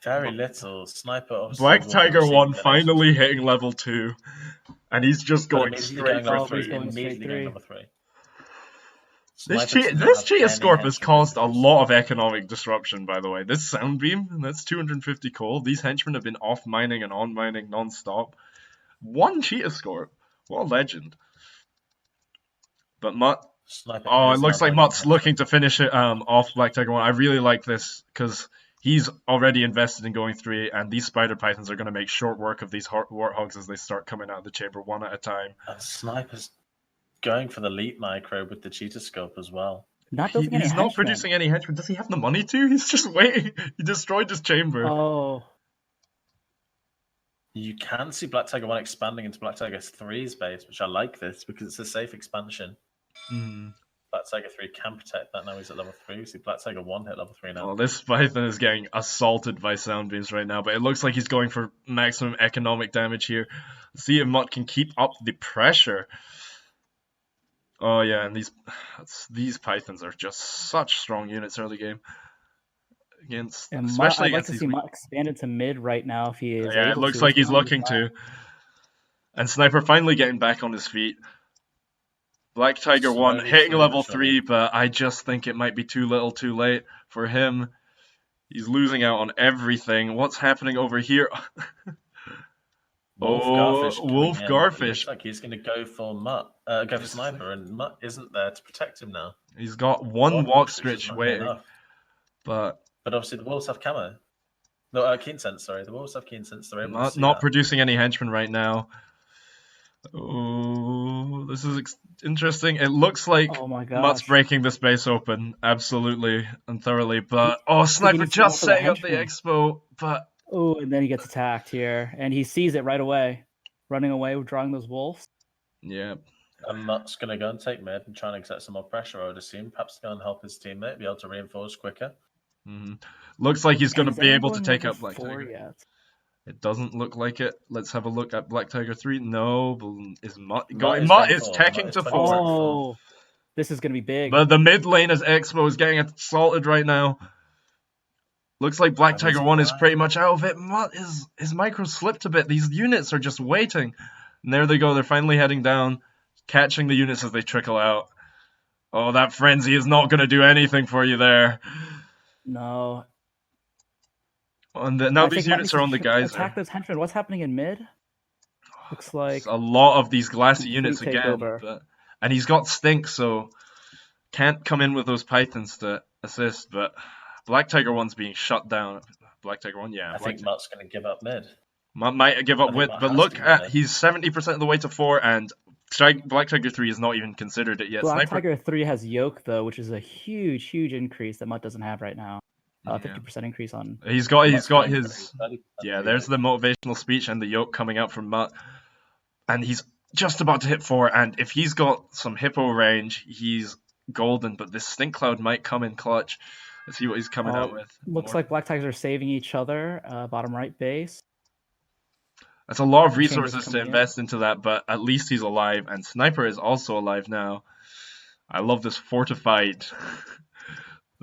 Very little. Sniper obviously Black will be Tiger receiving 1 donations. finally hitting level 2. And he's just But going immediately straight going for level 3. going Immediately straight going three. level 3. This Sniper doesn't have Cheetah any Scorp has henchmen caused a in use. lot of economic disruption, by the way. This sound beam, that's 250 coal. These henchmen have been off mining and on mining non-stop. 1 Cheetah Scorp. What a legend. But Mutt... Sniper Oh, it is looks now like going Mutt's to- looking to finish it off Black Tiger 1. I really like this, because he's already invested in going 3, and these Spider Pythons are going to make short work of these Warthogs as they start coming out of the chamber one at a time. And Sniper's going for the leap micro with the Cheetah Scope as well. Not building any He's not henchmen. producing any henchmen. Does he have the money to? He's just waiting. He destroyed his chamber. Oh, You can see Black Tiger 1 expanding into Black Tiger 3's base, which I like this because it's a safe expansion. Hmm. Black Tiger 3 can protect that now he's at level 3. We see Black Tiger 1 hit level 3 now. Well, this Python is getting assaulted by sound beams right now, but it looks like he's going for maximum economic damage here. See if Mutt can keep up the pressure. Oh yeah, and these Pythons are just such strong units early game. Against, And especially I'd like against to these see Mutt expand into mid right now if he is Yeah, it able looks to. like he's looking to. And Sniper finally getting back on his feet. Black Tiger 1 Slowly, hitting slowly, level but surely. 3, but I just think it might be too little too late for him. He's losing out on everything. What's happening over here? Wolf Oh, Garfish. coming Wolf in. Garfish. It looks like he's going to go for Mutt, go for Sniper, and Mutt isn't there to protect him now. He's got one walk stretch waiting, but obviously the Wolves have camo. No, Keen Sense, sorry. The Wolves have Keen Sense. They're able to see not that. producing any henchmen right now. Oh, this is interesting. It looks like Oh my Mutt's gosh. breaking the space open, absolutely and thoroughly. But Sniper needs to go just for the setting up the henchman. expo, but Oh, and then he gets attacked here, and he sees it right away, running away, drawing those wolves. yeah. And Mutt's going to go and take mid and try and exert some more pressure, I would assume. Perhaps go and help his teammate be able to reinforce quicker. Looks like he's going to And be is able to anyone take level out Black 4 Tiger. yet? It doesn't look like it. Let's have a look at Black Tiger 3. No, is Mutt Mutt going? is Mutt going is for- teching Mutt to is 4. 20%. Oh, this is going to be big. But the mid lane as Expo is getting assaulted right now. Looks like Black Tiger 1 is pretty much out of it. Mutt his micro slipped a bit. These units are just waiting. And there they go. They're finally heading down, catching the units as they trickle out. Oh, that frenzy is not going to do anything for you there. No. And now I these think Mutt units needs are to on the geyser. attack those henchmen. What's happening in mid? Looks like It's a lot of these glassy complete units again. takeover. And he's got Stink, so can't come in with those Pythons to assist. But Black Tiger 1's being shut down. Black Tiger 1, yeah. I think Mutt's going to give up mid. Mutt might give up I think width, Mutt but has look to at win it. he's 70% of the way to 4, and Black Tiger 3 is not even considered it yet. Black Sniper, Tiger 3 has Yoke, though, which is a huge, huge increase that Mutt doesn't have right now. Yeah. 50% increase on. he's got Mutt's his going for 30% yeah. of There's the motivational speech and the yoke coming out from Mutt, and he's just about to hit 4. And if he's got some hippo range, he's golden. But this stink cloud might come in clutch. Let's see what he's coming out with. Looks like Black Tigers are saving each other. Bottom right base. That's a lot of Chambers resources to coming in. invest into that, but at least he's alive, and Sniper is also alive now. I love this fortified.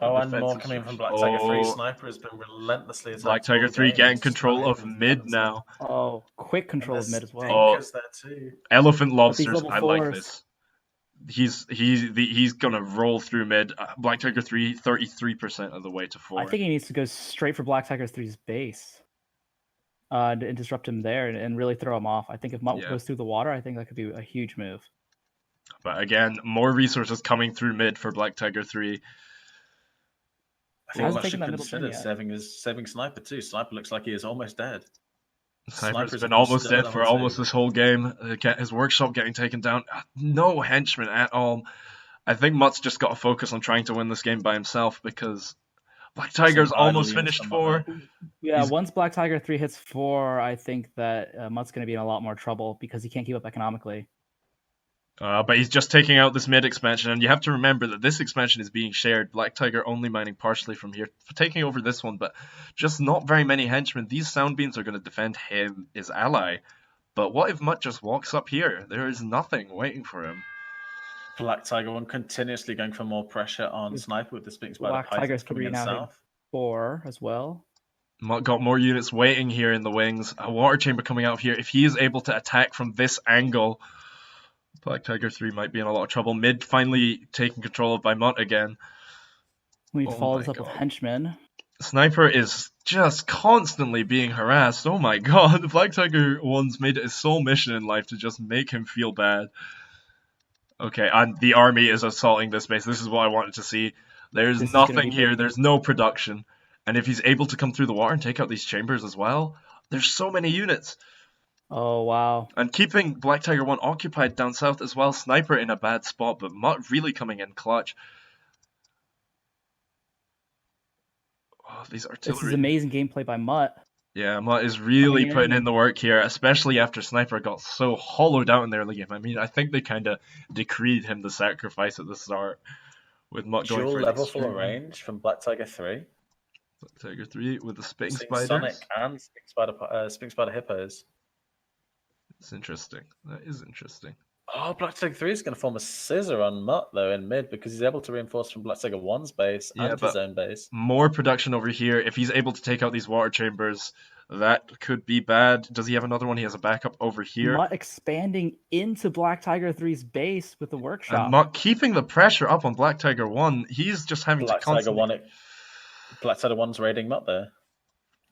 Oh, and more defensive coming from structure. Black Tiger 3. Oh, Sniper has been relentlessly attacked. Black Tiger all 3 game. getting He's control trying of to mid defend now. Oh, quick control of himself. mid as well. Oh. Stinkers there too. Elephant these lobsters, level I like 4s. this. He's gonna roll through mid. Black Tiger 3, 33% of the way to 4. I think he needs to go straight for Black Tiger 3's base. And disrupt him there and really throw him off. I think if Mutt Yeah. goes through the water, I think that could be a huge move. But again, more resources coming through mid for Black Tiger 3. I think Hasn't Mutt taken should that middle turn consider yet. saving Sniper too. Sniper looks like he is almost dead. Sniper's Sniper's been almost still dead at for level almost 2. this whole game. His workshop getting taken down. No henchmen at all. I think Mutt's just got to focus on trying to win this game by himself because Black Tiger's Some idle almost units finished from 4. Mutt. Yeah, He's- once Black Tiger 3 hits 4, I think that Mutt's going to be in a lot more trouble because he can't keep up economically. But he's just taking out this mid expansion, and you have to remember that this expansion is being shared. Black Tiger only mining partially from here, taking over this one, but just not very many henchmen. These sound beams are going to defend him, his ally. But what if Mutt just walks up here? There is nothing waiting for him. Black Tiger 1 continuously going for more pressure on Sniper with the Sphinx Spider Black Tiger Pythons coming 3 in now hit south. 4 as well. Mutt got more units waiting here in the wings. A water chamber coming out here. If he is able to attack from this angle, Black Tiger 3 might be in a lot of trouble. Mid finally taken control of by Mutt again. We need to Oh follow my this up with God. henchmen. Sniper is just constantly being harassed. Oh my god, Black Tiger 1's made it his sole mission in life to just make him feel bad. Okay, and the army is assaulting this base. This is what I wanted to see. There's This is gonna nothing be here. big. There's no production. And if he's able to come through the water and take out these chambers as well, there's so many units. Oh, wow. And keeping Black Tiger 1 occupied down south as well. Sniper in a bad spot, but Mutt really coming in clutch. Oh, these This artillery. is amazing gameplay by Mutt. Yeah, Mutt is really Coming putting in. in the work here, especially after Sniper got so hollowed out in the early game. I mean, I think they kind of decreed him the sacrifice at the start. with Mutt going Dual for an level 4 extreme range from Black Tiger 3. Black Tiger 3 with the spitting Seeing spiders. Sonic and Spitting Spider Hippos. It's interesting. That is interesting. Oh, Black Tiger 3 is going to form a scissor on Mutt, though, in mid, because he's able to reinforce from Black Tiger 1's base Yeah, and his own base. More production over here. If he's able to take out these water chambers, that could be bad. Does he have another one? He has a backup over here. Mutt expanding into Black Tiger 3's base with the workshop. And Mutt keeping the pressure up on Black Tiger 1. He's just having to constantly... Black Tiger 1's raiding Mutt, though.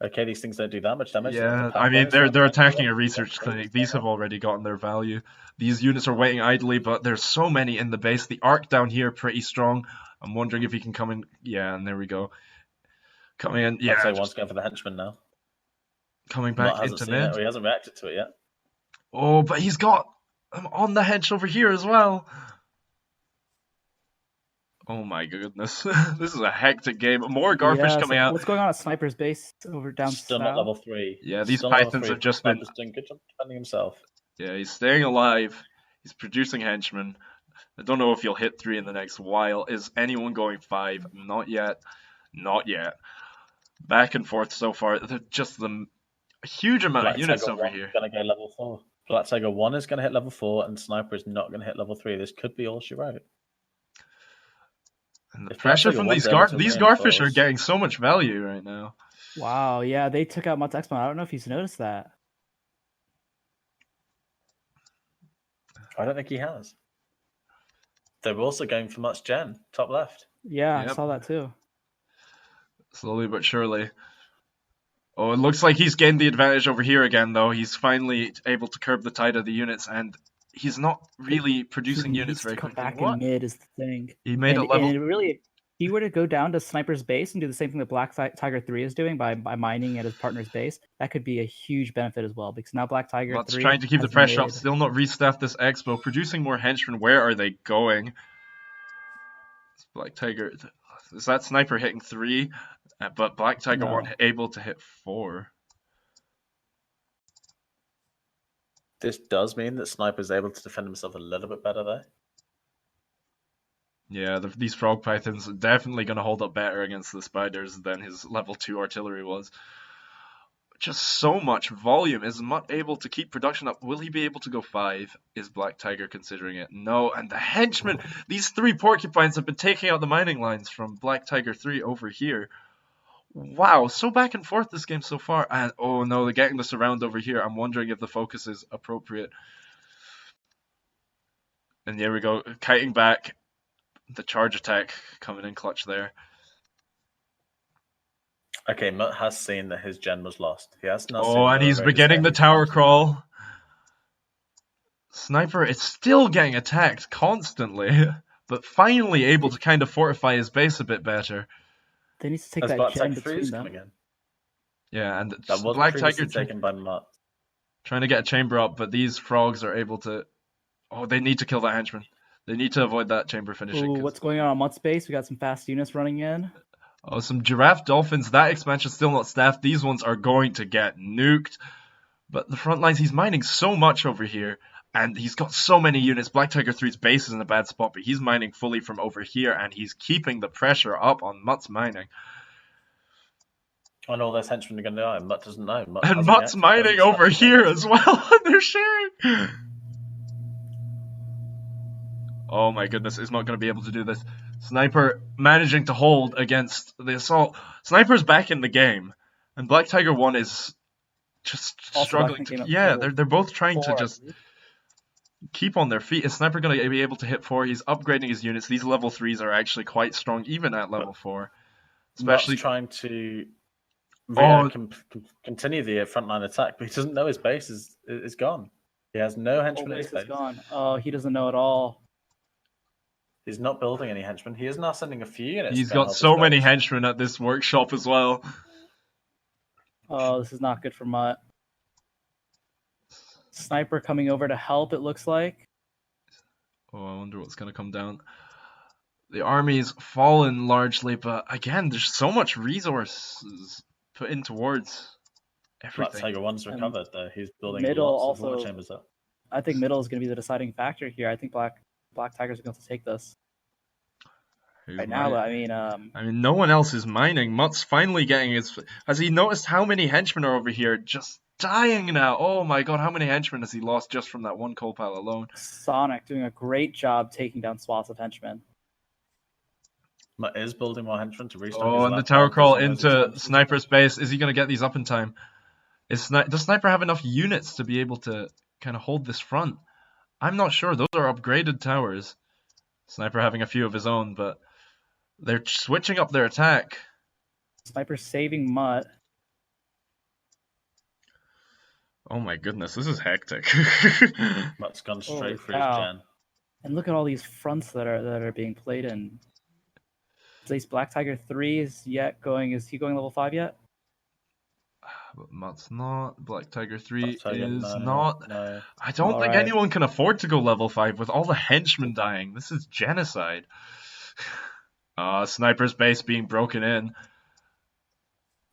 Okay, these things don't do that much damage. Yeah, I mean, they're attacking a research clinic. These have already gotten their value. These units are waiting idly, but there's so many in the base. The arc down here, pretty strong. I'm wondering if he can come in. Yeah, and there we go. Coming in. Yeah. Black Tiger 1's going for the henchman now. Coming back into mid. He hasn't reacted to it yet. Oh, but he's got him on the hench over here as well. Oh my goodness. This is a hectic game. More Garfish coming out. What's going on at Sniper's base over down Still south? not level 3. Yeah, these Pythons have just been... doing good job defending himself. Yeah, he's staying alive. He's producing henchmen. I don't know if he'll hit 3 in the next while. Is anyone going 5? Not yet. Not yet. Back and forth so far. Just the huge amount of units over here. Going to go level 4. Black Tiger 1 is going to hit level 4, and Sniper is not going to hit level 3. This could be all she wrote. And the pressure from these Garfish are getting so much value right now. Wow, yeah, they took out Mutt's Expo. I don't know if he's noticed that. I don't think he has. They were also going for Mutt's Gen, top left. Yeah, I saw that too. Slowly but surely. Oh, it looks like he's gained the advantage over here again, though. He's finally able to curb the tide of the units, and he's not really producing units very quickly. Back in mid is the thing. He made a level. And really, if he were to go down to Sniper's base and do the same thing that Black Tiger 3 is doing by mining at his partner's base, that could be a huge benefit as well. Because now Black Tiger 3 trying to keep the pressure up, still not restaffed this expo, producing more henchmen. Where are they going? It's Black Tiger. Is that Sniper hitting 3? But Black Tiger 1 able to hit 4. This does mean that Sniper's able to defend himself a little bit better there. Yeah, these Frog Pythons are definitely going to hold up better against the Spiders than his level 2 artillery was. Just so much volume. Is Mutt able to keep production up? Will he be able to go 5? Is Black Tiger considering it? No, and the henchmen, these 3 porcupines have been taking out the mining lines from Black Tiger 3 over here. Wow, so back and forth this game so far. And oh no, they're getting the surround over here. I'm wondering if the focus is appropriate. And there we go, kiting back. The charge attack coming in clutch there. Okay, Mutt has seen that his gen was lost. He has not. Oh, and he's beginning the tower crawl. Sniper is still getting attacked constantly, but finally able to kind of fortify his base a bit better. They need to take that gen between them. Yeah, and that was Black Tiger taken by Mutt. Trying to get a chamber up, but these frogs are able to... Oh, they need to kill that henchman. They need to avoid that chamber finishing. Ooh, what's going on Mutt's base? We got some fast units running in. Oh, some giraffe dolphins. That expansion's still not staffed. These ones are going to get nuked. But the front lines, he's mining so much over here. And he's got so many units. Black Tiger 3's base is in a bad spot, but he's mining fully from over here, and he's keeping the pressure up on Mutt's mining. And all those henchmen are going to die, and Mutt doesn't know. Mutt's mining over here as well, and they're sharing. Oh my goodness, is Mutt going to be able to do this? Sniper managing to hold against the assault. Sniper's back in the game, and Black Tiger 1 is just struggling to... Yeah, they're both trying to just... keep on their feet. Is Sniper going to be able to hit 4? He's upgrading his units. These level 3s are actually quite strong, even at level 4. Especially trying to continue the frontline attack, but he doesn't know his base is gone. He has no henchmen in his base. Gone. Oh, he doesn't know at all. He's not building any henchmen. He is now sending a few units. He's got so many henchmen at this workshop as well. Oh, this is not good for Mutt. Sniper coming over to help, it looks like. Oh, I wonder what's going to come down. The army's fallen largely, but again, there's so much resources put in towards everything. Black Tiger 1's recovered, though. He's building middle lots of also, water chambers up. I think middle is going to be the deciding factor here. I think Black Tigers are going to take this. Right now, I mean, no one else is mining. Mutt's finally getting his. Has he noticed how many henchmen are over here just dying now? Oh my god, how many henchmen has he lost just from that one coal pile alone? Sonic doing a great job taking down swaths of henchmen. Mutt is building more henchmen to restock. Oh, his and the lap tower pad, crawl doesn't know if into it's Sniper's base. Is he going to get these up in time? Does Sniper have enough units to be able to kind of hold this front? I'm not sure. Those are upgraded towers. Sniper having a few of his own, but they're switching up their attack. Sniper saving Mutt. Oh my goodness, this is hectic. Mutt's gone Holy straight for his cow. gen. And look at all these fronts that are being played in. At least Black Tiger 3 is yet going. Is he going level 5 yet? But Mutt's not. Black Tiger 3 Black Tiger, is no, not. no. I don't think Alright. anyone can afford to go level 5 with all the henchmen dying. This is genocide. Sniper's base being broken in.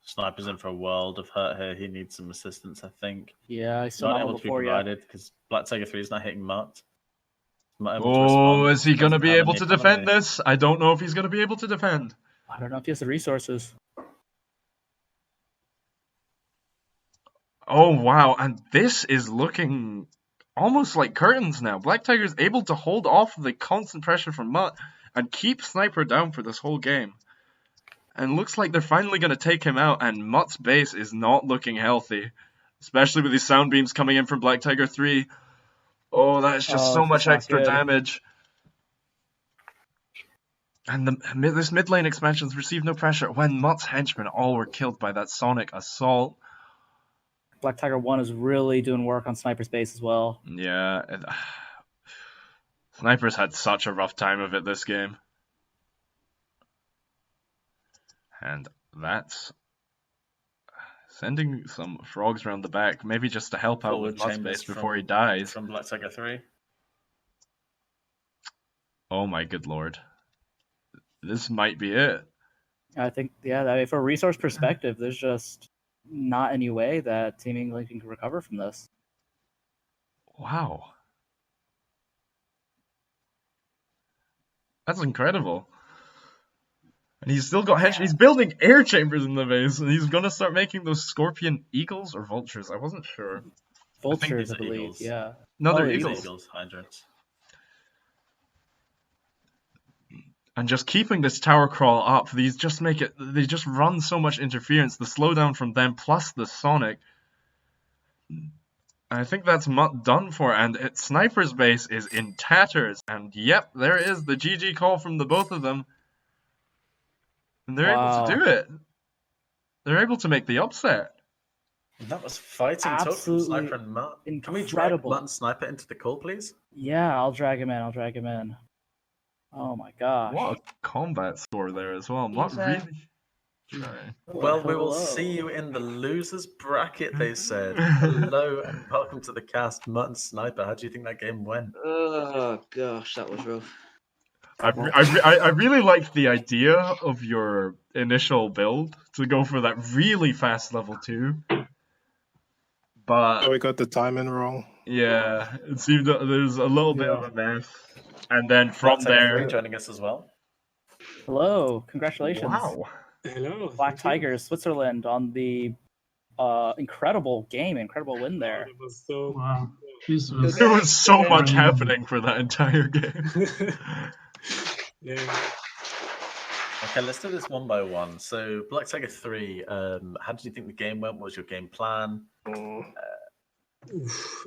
Sniper's in for a world of hurt here. He needs some assistance, I think. Yeah, he's still Not not able level to be 4 yet. provided because Black Tiger 3 is not hitting Mutt. Not able to respond. Oh, is he going to Doesn't be have able any to defend economy. this? I don't know if he's going to be able to defend. I don't know if he has the resources. Oh, wow. And this is looking almost like curtains now. Black Tiger's able to hold off the constant pressure from Mutt and keep Sniper down for this whole game. And looks like they're finally going to take him out, and Mutt's base is not looking healthy. Especially with these sound beams coming in from Black Tiger 3. Oh, that's just so this much is not extra good. damage. And this mid lane expansion's received no pressure when Mutt's henchmen all were killed by that Sonic assault. Black Tiger 1 is really doing work on Sniper's base as well. Yeah. Sniper's had such a rough time of it this game. And that's sending some frogs around the back, maybe just to help out Forward with Mutt's chambers base before he dies. From Black Tiger 3. Oh my good lord. This might be it. I think, yeah, I mean, from a resource perspective, there's just not any way that Team England can recover from this. Wow. That's incredible. And he's still got henchmen. He's building air chambers in the base, and he's gonna start making those scorpion eagles or vultures. I wasn't sure. Vultures, these I are believe, eagles. yeah. No, they're they're eagles. Eagles, hydrants. And just keeping this tower crawl up, they just run so much interference. The slowdown from them plus the Sonic. I think that's Mutt done for, and Sniper's base is in tatters. And yep, there is the GG call from the both of them. And they're able to do it. They're able to make the upset. That was fighting talk from Absolutely Sniper and Mutt. Can we drag incredible. Mutt and Sniper into the call, please? Yeah, I'll drag him in. Oh my gosh. What a combat score there as well. Mutt really trying. Well, we will Hello. see you in the losers bracket, they said. Hello and welcome to the cast, Mutt and Sniper. How do you think that game went? Oh gosh, that was rough. I really liked the idea of your initial build to go for that really fast level 2. But Oh, we got the timing wrong. yeah, it seemed that there's a little bit of a mess. And then from Black Tiger 3 there... joining us as well. Hello, congratulations. Wow. Hello. Black thank you. Tigers, Switzerland on the incredible win there. That was so. Wow. This There was was so much Crazy. happening for that entire game. Yeah. Okay, let's do this one by one. So, Black Tiger 3, how did you think the game went? What was your game plan? Oof,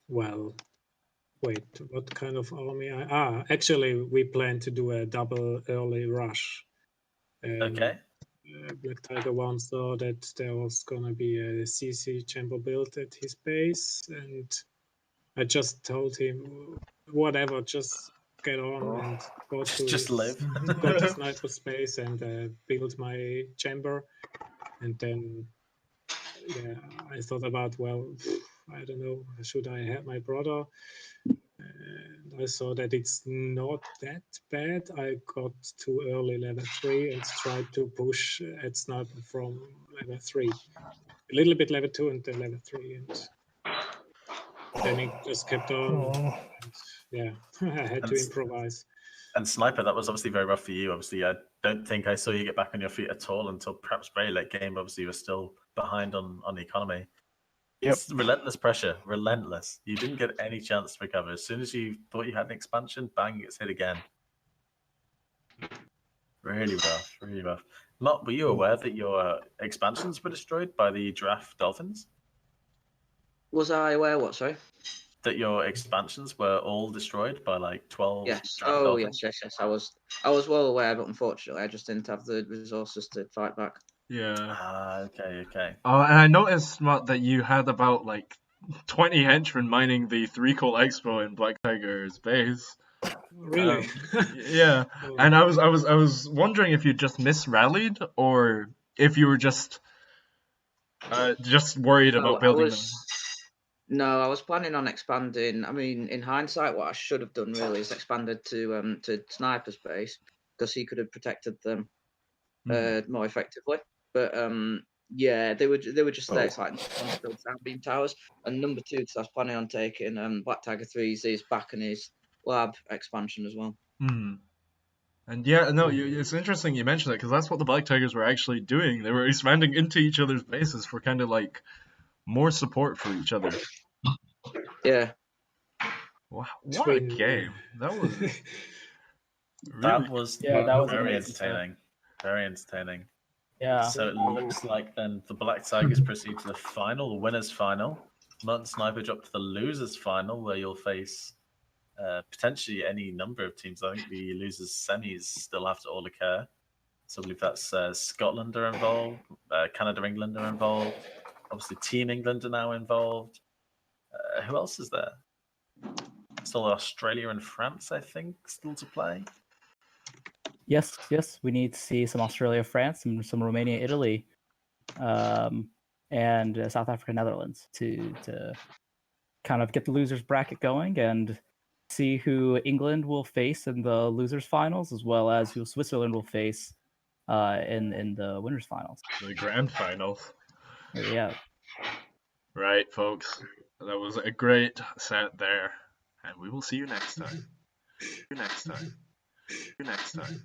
well, wait, what kind of army? Actually, we plan to do a double early rush. Okay. Black Tiger 1 saw that there was gonna be a CC chamber built at his base, and I just told him, whatever, just get on and go to Just live. go to Sniper space and build my chamber, and then yeah, I thought about, well, I don't know, should I help my brother? And I saw that it's not that bad. I got too early level 3 and tried to push at Sniper from level 3. A little bit level 2 and then level 3. And then it just kept on. Oh. Yeah, I had to improvise. And Sniper, that was obviously very rough for you. Obviously, I don't think I saw you get back on your feet at all until perhaps very late game. Obviously, you were still behind on the economy. It's relentless pressure, relentless. You didn't get any chance to recover. As soon as you thought you had an expansion, bang, it's hit again. Really rough, really rough. Mott, were you aware that your expansions were destroyed by the Giraffe Dolphins? Was I aware what, sorry? That your expansions were all destroyed by like 12 Yes. Giraffe Oh, Dolphins? yes. I was well aware, but unfortunately, I just didn't have the resources to fight back. Yeah. Ah, okay. And I noticed, Matt, that you had about like 20 henchmen mining the 3-Coal Expo in Black Tiger's base. Really? Yeah. Oh, And I was wondering if you just misrallied or if you were just worried No, about building them. No, I was planning on expanding. I mean, in hindsight, what I should have done really is expanded to Sniper's base because he could have protected them more effectively. But yeah, they were just there. It's like sound beam towers. And number two, because I was planning on taking Black Tiger 3's back and his lab expansion as well. And yeah, no, it's interesting you mentioned it because that's what the Black Tigers were actually doing. They were expanding into each other's bases for kind of like more support for each other. Yeah. Wow, what a game! That was really... That was very amazing entertaining. Very entertaining. Yeah. So it looks like then the Black Tigers proceed to the final, the winners' final. Mutt and Sniper drop to the losers' final, where you'll face potentially any number of teams. I think the losers' semis still have to all occur. So I believe that's Scotland are involved, Canada, England are involved. Obviously, Team England are now involved. Who else is there? Still Australia and France, I think, still to play. Yes. We need to see some Australia, France, some Romania, Italy, and South Africa, Netherlands to kind of get the losers bracket going and see who England will face in the losers finals, as well as who Switzerland will face in the winners finals. The grand finals. Yeah. Right, folks. That was a great set there, and we will see you next time. See you next time.